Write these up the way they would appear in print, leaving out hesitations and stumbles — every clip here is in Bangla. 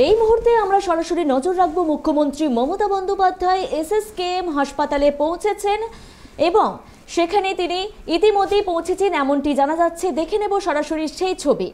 এই মুহূর্তে আমরা সরাসরি নজর রাখবো মুখ্যমন্ত্রী মমতা বন্দ্যোপাধ্যায় এসএসকেএম হাসপাতালে পৌঁছেছেন এবং সেখানে তিনি ইতিমধ্যেই পৌঁছেছেন এমনটি জানা যাচ্ছে। দেখে নেব সরাসরি সেই ছবি।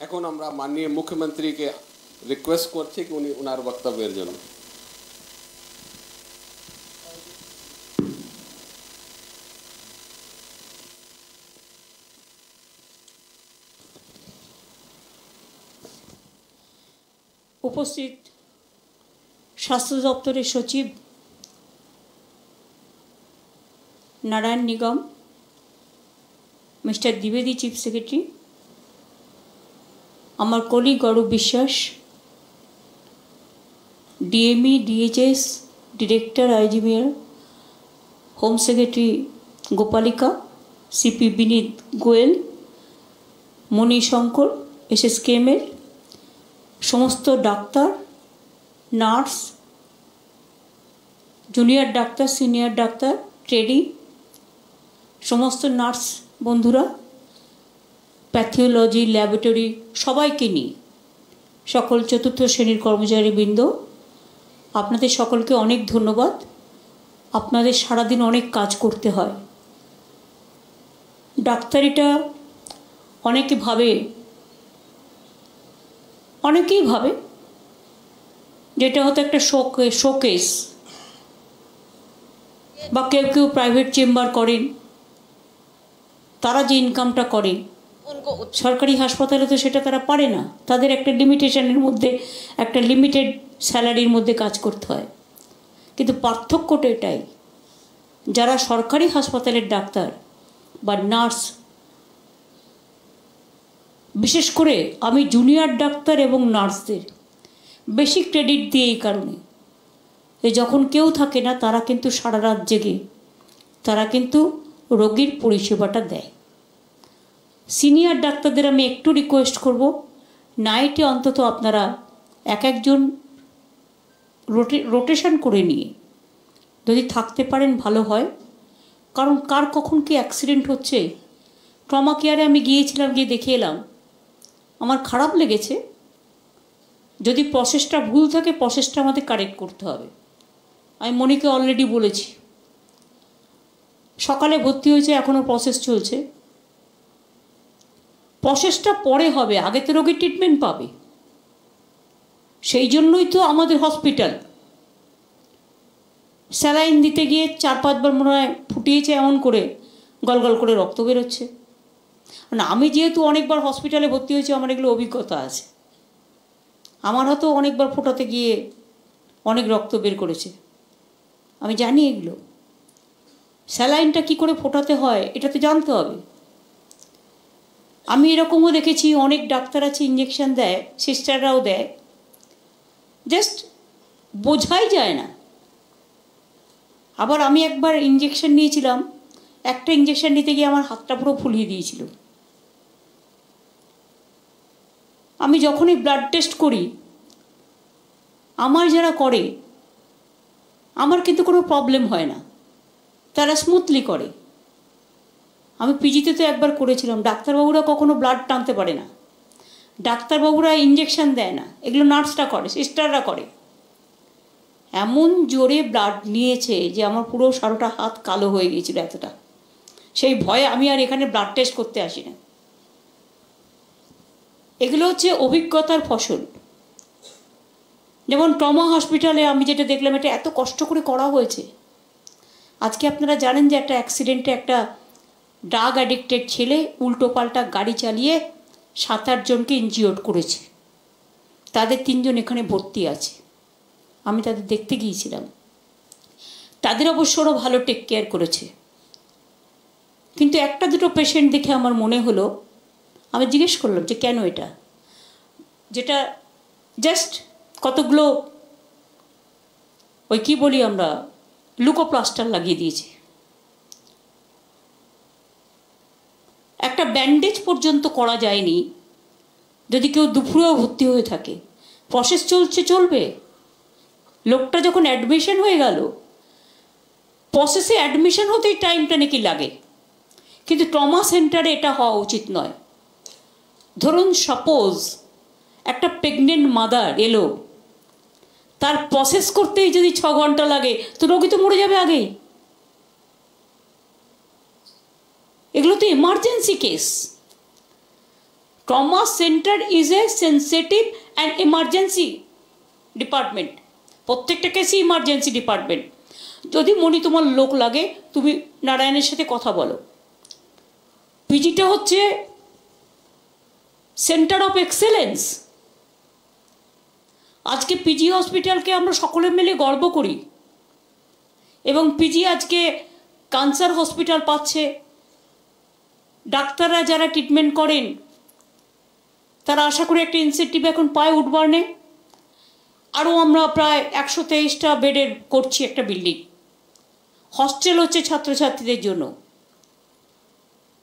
এখন আমরা মাননীয় মুখ্যমন্ত্রীকে রিকোয়েস্ট করছি কি উনি ওনার বক্তব্যের জন্য। উপস্থিত স্বাস্থ্য দপ্তরের সচিব নারায়ণ নিগম, মিস্টার দ্বিবেদী চিফ সেক্রেটারি, আমার colleague Gourab Biswas, DME DHS director আইজিমিআর, home secretary Gopalika, CP Vineet Goyal, Mani Shankar, এসএসকেএমের সমস্ত doctor, nurse, junior doctor, senior doctor, ট্রেডি, সমস্ত নার্স বন্ধুরা, প্যাথিওলজি ল্যাবরেটরি সবাইকে নিয়ে সকল চতুর্থ শ্রেণীর কর্মচারীবৃন্দ, আপনাদের সকলকে অনেক ধন্যবাদ। আপনাদের সারাদিন অনেক কাজ করতে হয়। ডাক্তারিটা অনেকেই ভাবে যেটা হয়তো একটা শোকেস, বা কেউ কেউ প্রাইভেট চেম্বার করেন, তারা যে ইনকামটা করে সরকারি হাসপাতালে তো সেটা তারা পারে না। তাদের একটা লিমিটেশনের মধ্যে, একটা লিমিটেড স্যালারির মধ্যে কাজ করতে হয়। কিন্তু পার্থক্যটা এটাই, যারা সরকারি হাসপাতালের ডাক্তার বা নার্স, বিশেষ করে আমি জুনিয়র ডাক্তার এবং নার্সদের বেশি ক্রেডিট দিই এই কারণে, যখন কেউ থাকে না তারা কিন্তু সারা রাত জেগে তারা কিন্তু রোগীর পরিষেবাটা দেয়। সিনিয়র ডাক্তারদের আমি একটু রিকোয়েস্ট করব, নাইটে অন্তত আপনারা একজন রোটেশন করে নিয়ে যদি থাকতে পারেন ভালো হয়। কারণ কার কখন কি অ্যাক্সিডেন্ট হচ্ছে, ট্রমা কেয়ারে আমি গিয়েছিলাম, গিয়ে দেখে এলাম, আমার খারাপ লেগেছে। যদি প্রসেসটা ভুল থাকে প্রসেসটা আমাদের কারেক্ট করতে হবে। আমি মনিকে অলরেডি বলেছি, সকালে ভর্তি হয়েছে, এখনও প্রসেস চলছে। প্রসেসটা পরে হবে, আগে তো রোগীর ট্রিটমেন্ট পাবে। সেই জন্যই তো আমাদের হসপিটাল। স্যালাইন দিতে গিয়ে 4-5 বার মনে হয় ফুটিয়েছে, এমন করে গলগল করে রক্ত বেরোচ্ছে। মানে আমি যেহেতু অনেকবার হসপিটালে ভর্তি হয়েছি, আমার এগুলো অভিজ্ঞতা আছে। আমার হয়তো অনেকবার ফোটাতে গিয়ে অনেক রক্ত বের করেছে, আমি জানি এগুলো। স্যালাইনটা কি করে ফোটাতে হয় এটা তো জানতে হবে। আমি এরকমও দেখেছি, অনেক ডাক্তার আছে ইঞ্জেকশন দেয়, সিস্টাররাও দেয়, জাস্ট বোঝাই যায় না। আবার আমি একবার ইঞ্জেকশন নিয়েছিলাম, একটা ইঞ্জেকশন নিতে গিয়ে আমার হাতটা পুরো ফুলিয়ে দিয়েছিল। আমি যখনই ব্লাড টেস্ট করি, আমার যারা করে, আমার কিন্তু কোনো প্রবলেম হয় না, তারা স্মুথলি করে। আমি পিজিতে তো একবার করেছিলাম। ডাক্তারবাবুরা কখনো ব্লাড টানতে পারে না, ডাক্তারবাবুরা ইঞ্জেকশন দেয় না, এগুলো নার্সরা করে, সিস্টাররা করে। এমন জোরে ব্লাড নিয়েছে যে আমার পুরো সারাটা হাত কালো হয়ে গিয়েছিল এতটা। সেই ভয়ে আমি আর এখানে ব্লাড টেস্ট করতে আসি না। এগুলো হচ্ছে অভিজ্ঞতার ফসল। যেমন ট্রমা হসপিটালে আমি যেটা দেখলাম, এটা এত কষ্ট করে করা হয়েছে। আজকে আপনারা জানেন যে একটা অ্যাক্সিডেন্টে একটা ড্রাগ অ্যাডিক্টেড ছেলে উল্টো পাল্টা গাড়ি চালিয়ে 7-8 জনকে ইনজিওর্ড করেছে। তাদের 3 জন এখানে ভর্তি আছে, আমি তাদের দেখতে গিয়েছিলাম। তাদের অবশ্য ওরা ভালো টেক কেয়ার করেছে, কিন্তু একটা দুটো পেশেন্ট দেখে আমার মনে হলো, আমি জিজ্ঞেস করলাম যে কেন এটা, যেটা জাস্ট কতগুলো ওই কি বলি আমরা লুকোপ্লাস্টার লাগিয়ে দিয়েছি, একটা ব্যান্ডেজ পর্যন্ত করা যায়নি। যদি কেউ দুপুরেও ভর্তি হয়ে থাকে, প্রসেস চলবে। লোকটা যখন অ্যাডমিশন হয়ে গেল, প্রসেসে অ্যাডমিশন হতেই টাইমটা নাকি লাগে, কিন্তু ট্রমা সেন্টারে এটা হওয়া উচিত নয়। ধরুন সাপোজ একটা প্রেগনেন্ট মাদার এলো, তার প্রসেস করতেই যদি 6 ঘন্টা লাগে, তো রোগী তো মরে যাবে আগেই। এগুলো তো emergency case. Trauma centre is a sensitive and emergency department, প্রত্যেকটা কেসই ইমার্জেন্সি ডিপার্টমেন্ট। যদি মনে তোমার লোক লাগে, তুমি নারায়ণের সাথে কথা বলো। পিজিটা হচ্ছে সেন্টার অফ এক্সেলেন্স। আজকে পিজি হসপিটালকে আমরা সকলে মিলে গর্ব করি, এবং পিজি আজকে ক্যান্সার হসপিটাল পাচ্ছে। ডাক্তাররা যারা ট্রিটমেন্ট করেন, তারা আশা করি একটা ইনসেন্টিভ এখন পায় উডবার্নে। আরও আমরা প্রায় 123টা বেডের করছি একটা বিল্ডিং। হস্টেল হচ্ছে ছাত্রছাত্রীদের জন্য,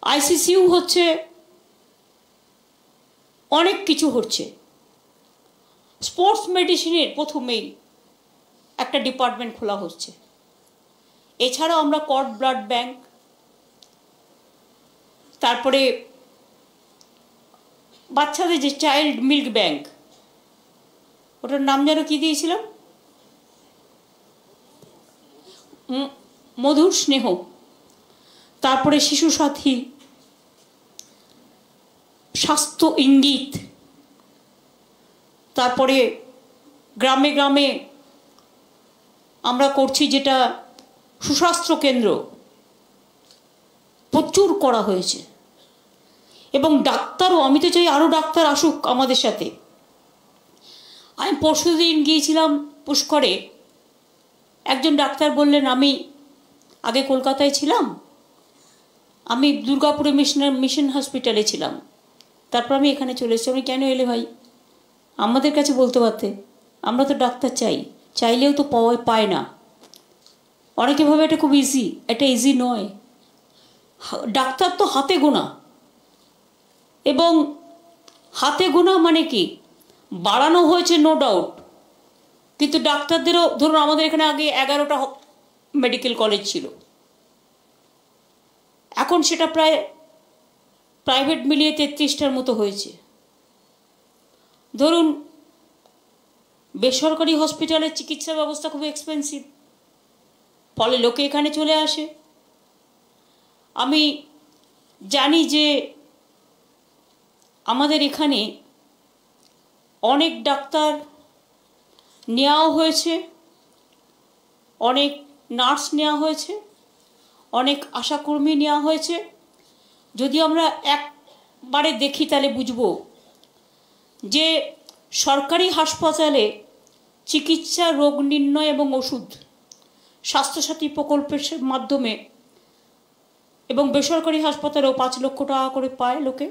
আইসিসিউ হচ্ছে, অনেক কিছু হচ্ছে। স্পোর্টস মেডিসিনের প্রথমেই একটা ডিপার্টমেন্ট খোলা হচ্ছে। এছাড়াও আমরা কর্ড ব্লাড ব্যাংক, তারপরে বাচ্চাদের যে চাইল্ড মিল্ক ব্যাংক, ওটার নাম যেন কি দিয়েছিলাম, মধুর স্নেহ, তারপরে শিশু সাথী, স্বাস্থ্য ইঙ্গিত, তারপরে গ্রামে গ্রামে আমরা করছি যেটা সুস্বাস্থ্য কেন্দ্র, প্রচুর করা হয়েছে। এবং ডাক্তারও, আমি তো চাই আরও ডাক্তার আসুক আমাদের সাথে। আমি পরশুদিন গিয়েছিলাম পুষ্করে, একজন ডাক্তার বললেন, আমি আগে কলকাতায় ছিলাম, আমি দুর্গাপুরে মিশন হসপিটালে ছিলাম, তারপর আমি এখানে চলে এসেছি। আমি কেন এলে ভাই? আমাদের কাছে বলতে পারতে, আমরা তো ডাক্তার চাইলেও তো পায় না। অনেকে ভাবে এটা খুব ইজি, এটা ইজি নয়। ডাক্তার তো হাতে গোনা, এবং হাতে গোনা মানে কি, বাড়ানো হয়েছে নো ডাউট, কিন্তু ডাক্তারদেরও ধরুন আমাদের এখানে আগে 11টা মেডিকেল কলেজ ছিল, এখন সেটা প্রায় প্রাইভেট মিলিয়ে 33টার মতো হয়েছে। ধরুন বেসরকারি হসপিটালের চিকিৎসা ব্যবস্থা খুব এক্সপেন্সিভ, ফলে লোকে এখানে চলে আসে। আমি জানি যে আমাদের এখানে অনেক ডাক্তার নেওয়াও হয়েছে, অনেক নার্স নেওয়া হয়েছে, অনেক আশাকর্মী নেওয়া হয়েছে। যদি আমরা একবারে দেখি তাহলে বুঝব যে সরকারি হাসপাতালে চিকিৎসা, রোগ নির্ণয় এবং ওষুধ স্বাস্থ্যসাথী প্রকল্পের মাধ্যমে, এবং বেসরকারি হাসপাতালেও 5 লক্ষ টাকা করে পায় লোকে।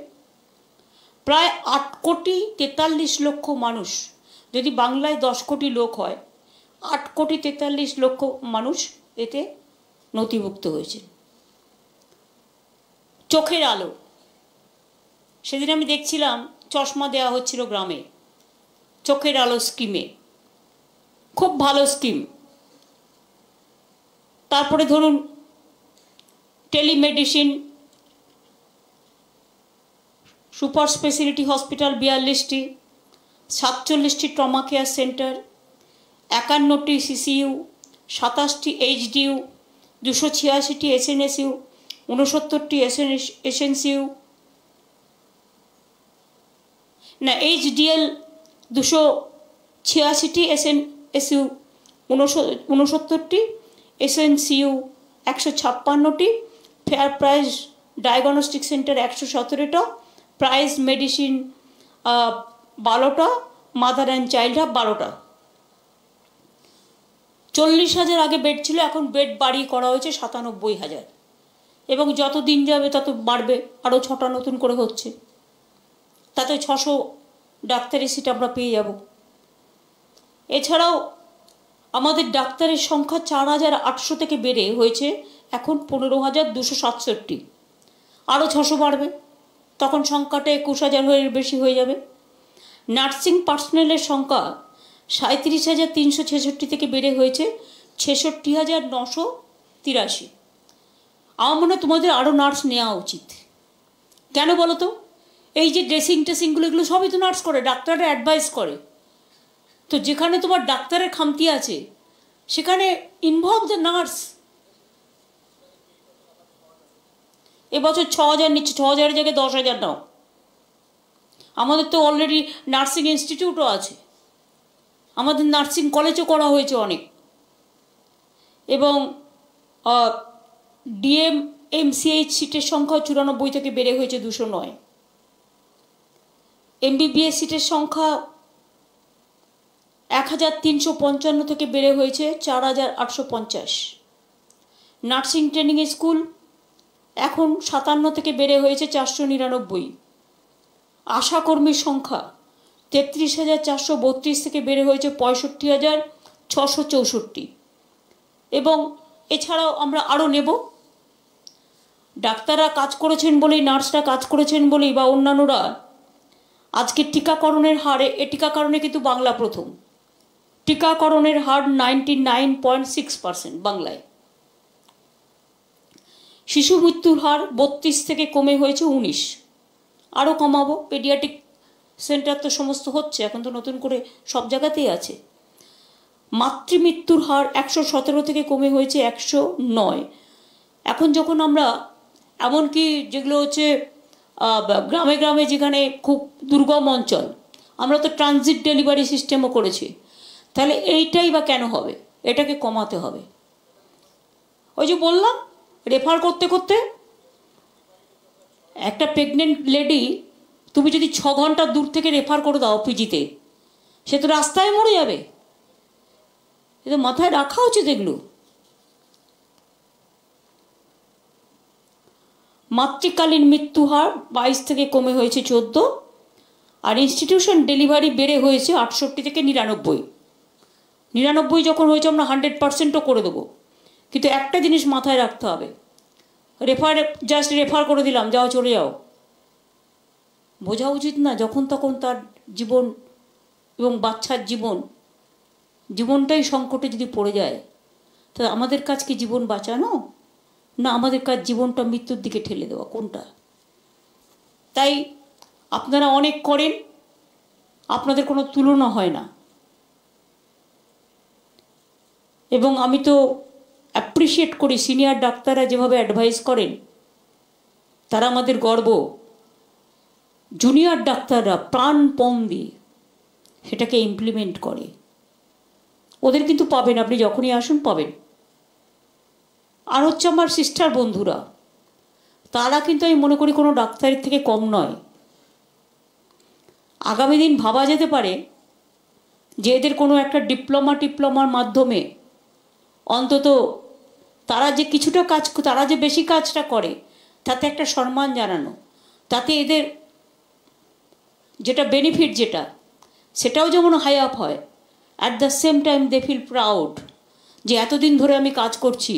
প্রায় 8,43,00,000 মানুষ, যদি বাংলায় 10 কোটি লোক হয়, 8,43,00,000 মানুষ এতে নথিভুক্ত হয়েছে। চোখের আলো, সেদিন আমি দেখছিলাম চশমা দেওয়া হচ্ছিল গ্রামে, চোখের আলো স্কিমে, খুব ভালো স্কিম। তারপরে ধরুন টেলিমেডিসিন, সুপার স্পেশালিটি হসপিটাল 42টি, 47টি ট্রমা কেয়ার সেন্টার, 51টি সিসিইউ, 27টি এইচডিইউ, 286টি এসএনএসইউ, 69টি এসএনসিইউ, না এইচডিএল 286টি এসএনএসইউ, 69টি এসএনসিইউ, 156টি ফেয়ার প্রাইস ডায়াগনস্টিক সেন্টার, 117টা প্রাইস মেডিসিন, 12টা মাদার অ্যান্ড চাইল্ড হাব 12টা। 40,000 আগে বেড ছিল, এখন বেড বাড়িয়ে করা হয়েছে 97,000, এবং যত দিন যাবে তত বাড়বে, আরও 6টা নতুন করে হচ্ছে, তাতে 600 ডাক্তারের সিট আমরা পেয়ে যাব। এছাড়াও আমাদের ডাক্তারের সংখ্যা 4,800 থেকে বেড়ে হয়েছে এখন 15,267, আরও 600 বাড়বে, তখন সংখ্যাটা 21,000 বেশি হয়ে যাবে। নার্সিং পার্সোনেলের সংখ্যা 37,366 থেকে বেড়ে হয়েছে 66,983। আমার মনে হয় তোমাদের আরও নার্স নেওয়া উচিত। কেন বলো তো? এই যে ড্রেসিং টেসিংগুলো, এগুলো সবই তো নার্স করে, ডাক্তাররা অ্যাডভাইস করে। তো যেখানে তোমার ডাক্তারের খামতি আছে সেখানে ইনভলভ দ্য নার্স। এবছর 6,000 নিচ্ছে, 6,000-এর জায়গায় 10,000 নাও। আমাদের তো অলরেডি নার্সিং ইনস্টিটিউটও আছে, আমাদের নার্সিং কলেজও করা হয়েছে অনেক, এবং DMMCH সিটের সংখ্যা 94 থেকে বেড়ে হয়েছে 209। MBBS সিটের সংখ্যা 1,355 থেকে বেড়ে হয়েছে 4,850। নার্সিং ট্রেনিং স্কুল এখন 57 থেকে বেড়ে হয়েছে 499। আশাকর্মীর সংখ্যা 33,432 থেকে বেড়ে হয়েছে 65,664। এবং এছাড়াও আমরা আরও নেব। ডাক্তাররা কাজ করেছেন বলেই, নার্সরা কাজ করেছেন বলেই, বা অন্যান্যরা আজকে টিকাকরণের হারে, টিকাকরণে কিন্তু বাংলা প্রথম, টিকাকরণের হার 99.6% বাংলায়। শিশু মৃত্যুর হার 32 থেকে কমে হয়েছে 19, আরও কমাবো। পেডিয়াট্রিক সেন্টার তো সমস্ত হচ্ছে, এখন তো নতুন করে সব জায়গাতেই আছে। মাতৃমৃত্যুর হার 117 থেকে কমে হয়েছে 109। এখন যখন আমরা এমনকি যেগুলো হচ্ছে গ্রামে গ্রামে, যেখানে খুব দুর্গম অঞ্চল, আমরা তো ট্রানজিট ডেলিভারি সিস্টেমও করেছি, তাহলে এইটাই বা কেন হবে? এটাকে কমাতে হবে। ওই যে বললাম, রেফার করতে করতে একটা প্রেগনেন্ট লেডি, তুমি যদি 6 ঘন্টা দূর থেকে রেফার করে দাও পিজিতে, সে তো রাস্তায় মরে যাবে। এ তো মাথায় রাখা উচিত এগুলো। মাতৃকালীন মৃত্যু হার 22 থেকে কমে হয়েছে 14, আর ইনস্টিটিউশন ডেলিভারি বেড়ে হয়েছে 68 থেকে 99। 99 যখন হয়েছে আমরা 100%ও করে দেবো, কিন্তু একটা জিনিস মাথায় রাখতে হবে, জাস্ট রেফার করে দিলাম, যাও চলে যাও, বোঝা উচিত না যখন তখন তার জীবন এবং বাচ্চার জীবনটাই সংকটে যদি পড়ে যায়, তাহলে আমাদের কাজ কি জীবন বাঁচানো, না আমাদের কাজ জীবনটা মৃত্যুর দিকে ঠেলে দেওয়া, কোনটা? তাই আপনারা অনেক করেন, আপনাদের কোনো তুলনা হয় না, এবং আমি তো অ্যাপ্রিসিয়েট করি সিনিয়র ডাক্তাররা যেভাবে অ্যাডভাইস করেন, তারা আমাদের গর্ব। জুনিয়র ডাক্তাররা প্রাণপণ দিয়ে সেটাকে ইমপ্লিমেন্ট করে, ওদের কিন্তু পাবেন, আপনি যখনই আসুন পাবেন। আর হচ্ছে আমার সিস্টার বন্ধুরা, তারা কিন্তু আমি মনে করি কোনো ডাক্তারের থেকে কম নয়। আগামী দিন ভাবা যেতে পারে যে এদের কোনো একটা ডিপ্লোমার মাধ্যমে অন্তত তারা যে কিছুটা কাজ, তারা যে বেশি কাজটা করে তাতে একটা সম্মান জানানো, তাতে এদের যেটা বেনিফিট সেটাও যেমন হাই আপ হয়। At the same time they feel proud যে এতদিন ধরে আমি কাজ করছি,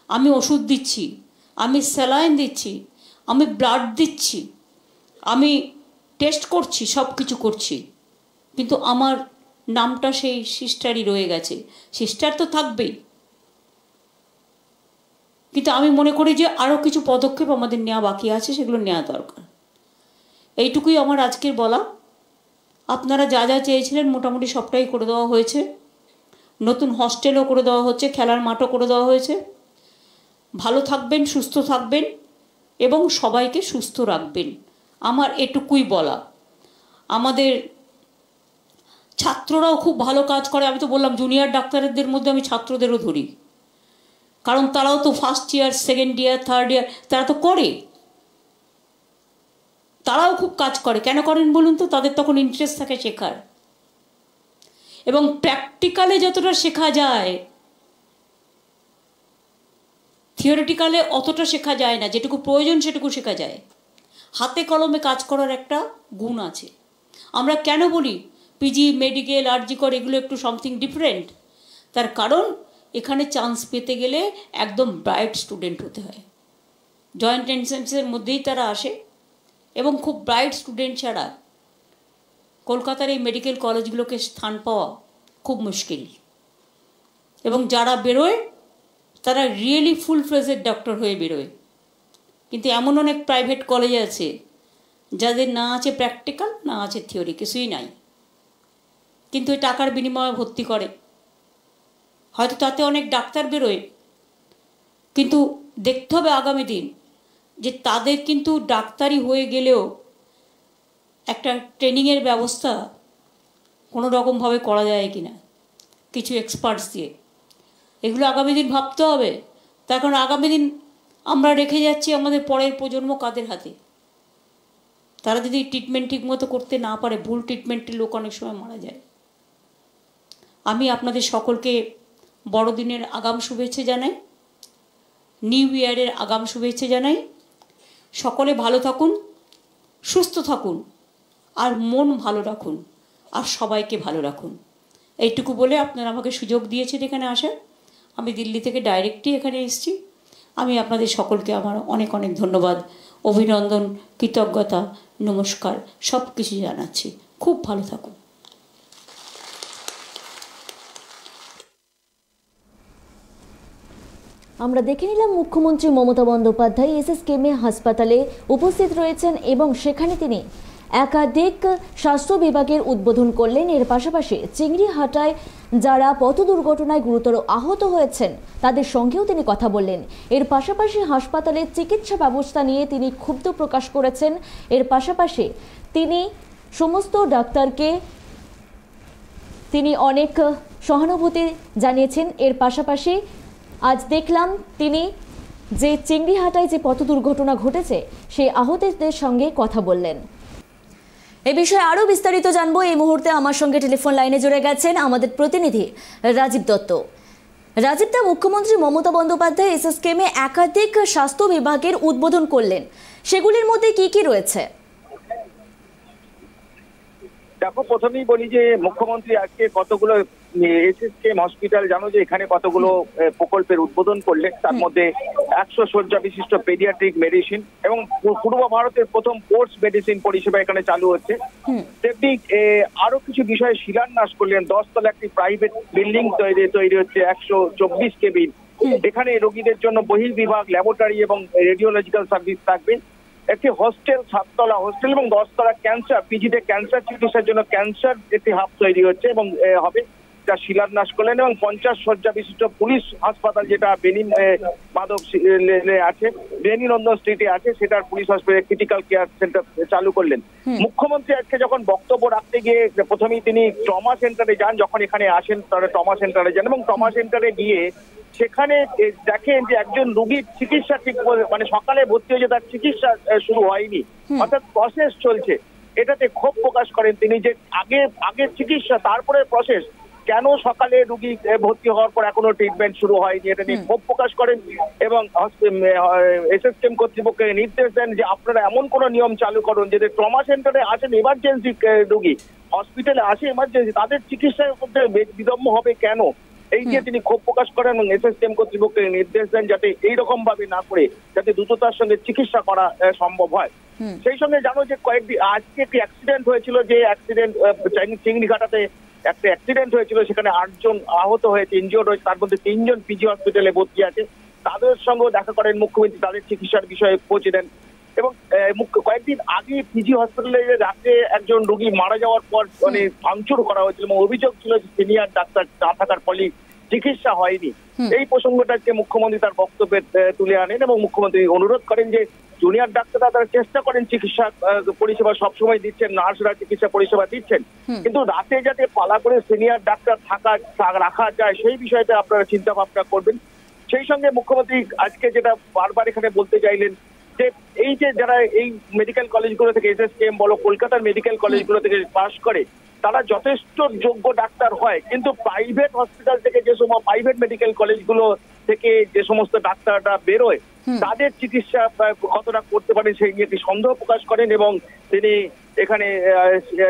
আমি ওষুধ দিচ্ছি, আমি স্যালাইন দিচ্ছি, আমি ব্লাড দিচ্ছি, আমি টেস্ট করছি, সব কিছু করছি, কিন্তু আমার নামটা সেই সিস্টারই রয়ে গেছে। সিস্টার তো থাকবেই, কিন্তু আমি মনে করি যে আরও কিছু পদক্ষেপ আমাদের নেওয়া বাকি আছে, সেগুলো নেওয়া দরকার। এইটুকুই আমার আজকের বলা। আপনারা যা যা চেয়েছিলেন মোটামুটি সবটাই করে দেওয়া হয়েছে। নতুন হস্টেলও করে দেওয়া হচ্ছে, খেলার মাঠও করে দেওয়া হয়েছে। ভালো থাকবেন, সুস্থ থাকবেন এবং সবাইকে সুস্থ রাখবেন, আমার এটুকুই বলা। আমাদের ছাত্ররাও খুব ভালো কাজ করে। আমি তো বললাম জুনিয়র ডাক্তারদের মধ্যে আমি ছাত্রদেরও ধরি, কারণ তারাও তো first year, second year, third year তারা তো করে, তারাও খুব কাজ করে। কেন করেন বলুন তো? তাদের তখন ইন্টারেস্ট থাকে শেখার। এবং প্র্যাকটিক্যালে যতটা শেখা যায়, থিওরিটিক্যালে অতটা শেখা যায় না, যেটুকু প্রয়োজন সেটুকু শেখা যায়। হাতে কলমে কাজ করার একটা গুণ আছে। আমরা কেন বলি পিজি, মেডিকেল, আরজিকর এগুলো একটু সামথিং ডিফারেন্ট? তার কারণ এখানে চান্স পেতে গেলে একদম ব্রাইট স্টুডেন্ট হতে হয়। জয়েন্ট এন্ট্রান্সের মধ্যেই তারা আসে এবং খুব ব্রাইট স্টুডেন্ট ছাড়া কলকাতার এই মেডিকেল কলেজগুলোকে স্থান পাওয়া খুব মুশকিল। এবং যারা বেরোয় তারা রিয়েলি ফুল ফ্লেজেড ডক্টর হয়ে বেরোয়। কিন্তু এমন অনেক প্রাইভেট কলেজ আছে যাদের না আছে প্র্যাকটিক্যাল, না আছে থিওরি, কিছুই নাই, কিন্তু ওই টাকার বিনিময়ে ভর্তি করে। হয়তো তাতে অনেক ডাক্তার বেরোয়, কিন্তু দেখতে হবে আগামী দিন যে তাদের কিন্তু ডাক্তারি হয়ে গেলেও একটা ট্রেনিংয়ের ব্যবস্থা কোনো রকমভাবে করা যায় কি না, কিছু এক্সপার্টস দিয়ে। এগুলো আগামী দিন ভাবতে হবে। তার কারণ আগামী দিন আমরা রেখে যাচ্ছি আমাদের পরের প্রজন্ম কাদের হাতে? তারা যদি ট্রিটমেন্ট ঠিকমতো করতে না পারে, ভুল ট্রিটমেন্টের লোক অনেক সময় মারা যায়। আমি আপনাদের সকলকে বড়দিনের আগাম শুভেচ্ছা জানাই, নিউ ইয়ারের আগাম শুভেচ্ছা জানাই। সকলে ভালো থাকুন, সুস্থ থাকুন, আর মন ভালো রাখুন, আর সবাইকে ভালো রাখুন। এইটুকু বলে আপনারা আমাকে সুযোগ দিয়েছেন এখানে আসার। আমি দিল্লি থেকে ডাইরেক্টলি এখানে এসেছি। আমি আপনাদের সকলকে আমার অনেক অনেক ধন্যবাদ, অভিনন্দন, কৃতজ্ঞতা, নমস্কার সব কিছু জানাচ্ছি। খুব ভালো থাকুন। আমরা দেখে নিলাম মুখ্যমন্ত্রী মমতা বন্দ্যোপাধ্যায় এসএসকেএম হাসপাতালে উপস্থিত রয়েছেন এবং সেখানে তিনি একাধিক স্বাস্থ্য বিভাগের উদ্বোধন করলেন। এর পাশাপাশি চিংড়িহাটায় যারা পথ দুর্ঘটনায় গুরুতর আহত হয়েছেন তাদের সঙ্গেও তিনি কথা বললেন। এর পাশাপাশি হাসপাতালের চিকিৎসা ব্যবস্থা নিয়ে তিনি ক্ষুব্ধ প্রকাশ করেছেন। এর পাশাপাশি তিনি সমস্ত ডাক্তারকে তিনি অনেক সহানুভূতি জানিয়েছেন। এর পাশাপাশি আজ দেখলাম তিনি যে চিংড়িহাটায় যে পথ দুর্ঘটনা ঘটেছে সেই আহতদের সঙ্গে কথা বললেন। এই বিষয়ে আরও বিস্তারিত জানবো। এই মুহূর্তে আমার সঙ্গে টেলিফোন লাইনে জুড়ে গেছেন আমাদের প্রতিনিধি রাজীব দত্ত। রাজীব দা, মুখ্যমন্ত্রী মমতা বন্দ্যোপাধ্যায় এসএসকেএমে একাধিক স্বাস্থ্য বিভাগের উদ্বোধন করলেন, সেগুলির মধ্যে কি কি রয়েছে? দেখো, প্রথমেই বলি যে মুখ্যমন্ত্রী আজকে কতগুলো এসএসকেএম হসপিটাল, জানো যে এখানে কতগুলো প্রকল্পের উদ্বোধন করলেন। তার মধ্যে 100 শয্যা বিশিষ্ট পেডিয়াট্রিক মেডিসিন এবং পূর্ব ভারতের প্রথম কোর্স মেডিসিন পরিষেবা এখানে চালু হচ্ছে। তেমনি আরো কিছু বিষয়ে শিলান্যাস করলেন। 10 তলা একটি প্রাইভেট বিল্ডিং তৈরি হচ্ছে 124 কেবিন। এখানে রোগীদের জন্য বহির্বিভাগ, ল্যাবরেটরি এবং রেডিওলজিক্যাল সার্ভিস থাকবে। একটি হোস্টেল, 7 তলা হোস্টেল এবং 10 তলা ক্যান্সার, পিজিতে ক্যান্সার চিকিৎসার জন্য ক্যান্সার একটি হাব তৈরি হচ্ছে এবং হবে, যা শিলান্যাস করলেন। এবং 50 শয্যা বিশিষ্ট পুলিশ হাসপাতাল, যেটা মাধব আছে, বেনিনন্দন স্ট্রিটে আছে, সেটার পুলিশ হাসপাতাল ক্রিটিক্যাল কেয়ার সেন্টার চালু করলেন। মুখ্যমন্ত্রী আজকে যখন বক্তব্য রাখতে গিয়ে প্রথমেই তিনি ট্রমা সেন্টারে যান। যখন এখানে আসেন তারা ট্রমা সেন্টারে যান এবং ট্রমা সেন্টারে গিয়ে সেখানে দেখেন যে একজন রোগীর চিকিৎসা ঠিক, মানে সকালে ভর্তি হয়েছে, তার চিকিৎসা শুরু হয়নি, অর্থাৎ প্রসেস চলছে। এটাতে ক্ষোভ প্রকাশ করেন তিনি যে আগে চিকিৎসা তারপরে প্রসেস, কেন সকালে রোগী ভর্তি হওয়ার পর এখনো ট্রিটমেন্ট শুরু হয়নি, এটা নিয়ে ক্ষোভ প্রকাশ করেন এবং এসএসকেএম কর্তৃপক্ষকে নির্দেশ দেন যে আপনারা এমন কোনো নিয়ম চালু করুন যে ট্রমা সেন্টারে আসেন এমার্জেন্সি রোগী, হসপিটালে আসে এমার্জেন্সি, তাদের চিকিৎসার মধ্যে বিলম্ব হবে কেন, এই যে তিনি ক্ষোভ প্রকাশ করেন এবং এসএসকেএম কর্তৃপক্ষকে নির্দেশ দেন যাতে এইরকম ভাবে না করে যাতে দ্রুততার সঙ্গে চিকিৎসা করা সম্ভব হয়। সেই সঙ্গে জানো যে কয়েকদিন আজকে একটি অ্যাক্সিডেন্ট হয়েছিল, যে অ্যাক্সিডেন্ট চিংড়িঘাটাতে একটা অ্যাক্সিডেন্ট হয়েছিল, সেখানে 8 জন আহত হয়েছে, ইনজিওর্ড হয়েছে, তার মধ্যে 3 জন পিজি হসপিটালে ভর্তি আছে। তাদের সঙ্গেও দেখা করেন মুখ্যমন্ত্রী, তাদের চিকিৎসার বিষয়ে পৌঁছে দেন। এবং কয়েকদিন আগে পিজি হসপিটালে রাতে একজন রোগী মারা যাওয়ার পর মানে ভাঙচুর করা হয়েছিল এবং অভিযোগ ছিল যে সিনিয়র ডাক্তার না থাকার ফলে চিকিৎসা হয়নি। এই প্রসঙ্গটাকে মুখ্যমন্ত্রী তার বক্তব্যে তুলে আনেন এবং মুখ্যমন্ত্রী অনুরোধ করেন যে জুনিয়র ডাক্তাররা তারা চেষ্টা করেন চিকিৎসা পরিষেবা সবসময় দিচ্ছেন, নার্সরা চিকিৎসা পরিষেবা দিচ্ছেন, কিন্তু রাতে যাতে পালা করে সিনিয়র ডাক্তার রাখা যায় সেই বিষয়টা আপনারা চিন্তা ভাবনা করবেন। সেই সঙ্গে মুখ্যমন্ত্রী আজকে যেটা বারবার এখানে বলতে চাইলেন যে এই যে যারা এই মেডিকেল কলেজগুলো থেকে এসএসকেএম বলো, কলকাতার মেডিকেল কলেজগুলো থেকে পাশ করে, তারা যথেষ্ট যোগ্য ডাক্তার হয়, কিন্তু প্রাইভেট হসপিটাল থেকে যে সময় প্রাইভেট মেডিকেল কলেজগুলো থেকে যে সমস্ত ডাক্তাররা বেরোয় তাদের চিকিৎসা কতটা করতে পারেন সেই নিয়ে একটি সন্দেহ প্রকাশ করেন এবং তিনি এখানে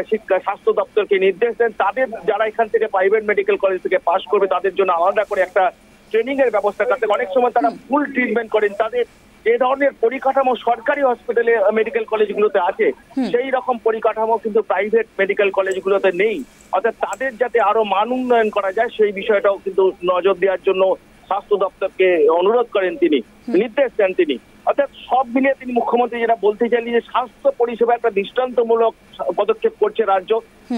শিক্ষা স্বাস্থ্য দপ্তরকে নির্দেশ দেন তাদের যারা এখান থেকে প্রাইভেট মেডিকেল কলেজ থেকে পাশ করবে তাদের জন্য আলাদা করে একটা ট্রেনিং এর ব্যবস্থা করতে। অনেক সময় তারা ফুল ট্রিটমেন্ট করেন, তাদের যে ধরনের পরিকাঠামো সরকারি হসপিটালে মেডিকেল কলেজগুলোতে আছে সেই রকম পরিকাঠামো কিন্তু প্রাইভেট মেডিকেল কলেজগুলোতে নেই। অর্থাৎ তাদের যাতে আরো মান উন্নয়ন করা যায় সেই বিষয়টাও কিন্তু নজর দেওয়ার জন্য স্বাস্থ্য দপ্তরকে অনুরোধ করেন, তিনি নির্দেশ দেন তিনি। অর্থাৎ সব মিলিয়ে তিনি মুখ্যমন্ত্রী যেটা বলতে চাইলেন যে স্বাস্থ্য পরিষেবা একটা দৃষ্টান্তমূলক পদক্ষেপ করছে রাজ্য,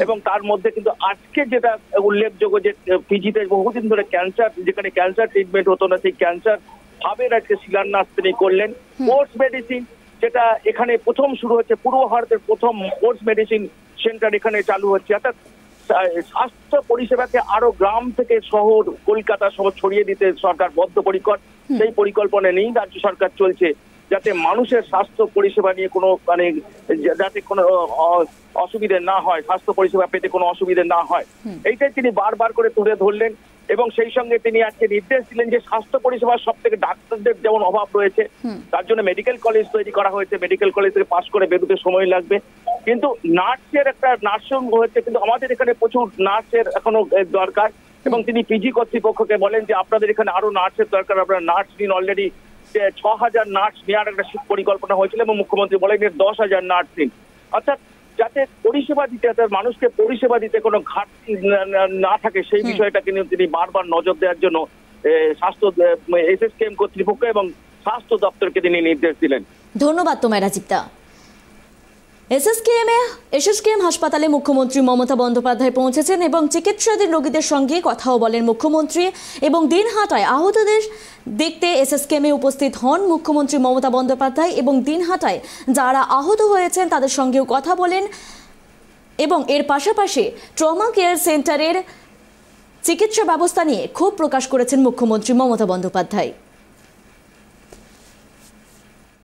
এবং তার মধ্যে কিন্তু আজকে যেটা উল্লেখযোগ্য যে পিজিতে বহুদিন ধরে ক্যান্সার, যেখানে ক্যান্সার ট্রিটমেন্ট হতো না, সেই ক্যান্সার হাবের আজকে শিলান্যাস তিনি করলেন। স্পোর্টস মেডিসিন যেটা এখানে প্রথম শুরু হচ্ছে, পূর্ব ভারতের প্রথম স্পোর্টস মেডিসিন সেন্টার এখানে চালু হচ্ছে। অর্থাৎ স্বাস্থ্য পরিষেবাকে আরো গ্রাম থেকে শহর কলকাতা সহ ছড়িয়ে দিতে সরকার বদ্ধপরিকর। সেই পরিকল্পনা নিয়েই রাজ্য সরকার চলছে যাতে মানুষের স্বাস্থ্য পরিষেবা নিয়ে কোনো যাতে কোনো অসুবিধে না হয়, স্বাস্থ্য পরিষেবা পেতে কোনো অসুবিধে না হয়, এইটাই তিনি বারবার করে তুলে ধরলেন। এবং সেই সঙ্গে তিনি আজকে নির্দেশ দিলেন যে স্বাস্থ্য পরিষেবার সব থেকে ডাক্তারদের যেমন অভাব রয়েছে তার জন্য মেডিকেল কলেজ তৈরি করা হয়েছে, মেডিকেল কলেজ থেকে পাশ করে বেরোতে সময় লাগবে, কিন্তু নার্সের একটা নার্সিং হয়েছে, কিন্তু আমাদের এখানে প্রচুর নার্সের এখনো দরকার। এবং তিনি পিজি কর্তৃপক্ষকে বলেন যে আপনাদের এখানে আরো নার্সের দরকার, আপনারা নার্স নিন। অলরেডি 6,000 নার্স নেওয়ার একটা পরিকল্পনা হয়েছিল এবং মুখ্যমন্ত্রী বলেন 10,000 নার্স নিন। অর্থাৎ যাতে পরিষেবা দিতে, মানুষকে পরিষেবা দিতে কোনো ঘাটতি না থাকে সেই বিষয়টা কিন্তু তিনি বারবার নজর দেওয়ার জন্য স্বাস্থ্য এসএসকেএম কর্তৃপক্ষ এবং স্বাস্থ্য দপ্তরকে তিনি নির্দেশ দিলেন। ধন্যবাদ তোমায় রাজীবদা। এসএসকেএম হাসপাতালে মুখ্যমন্ত্রী মমতা বন্দ্যোপাধ্যায় পৌঁছেছেন এবং চিকিৎসাধীন রোগীদের সঙ্গে কথাও বলেন মুখ্যমন্ত্রী, এবং দিনহাটায় আহতদের দেখতে এসএসকেএমে উপস্থিত হন মুখ্যমন্ত্রী মমতা বন্দ্যোপাধ্যায় এবং দিনহাটায় যারা আহত হয়েছেন তাদের সঙ্গেও কথা বলেন। এবং এর পাশাপাশি ট্রমা কেয়ার সেন্টারের চিকিৎসা ব্যবস্থা নিয়ে ক্ষোভ প্রকাশ করেছেন মুখ্যমন্ত্রী মমতা বন্দ্যোপাধ্যায়।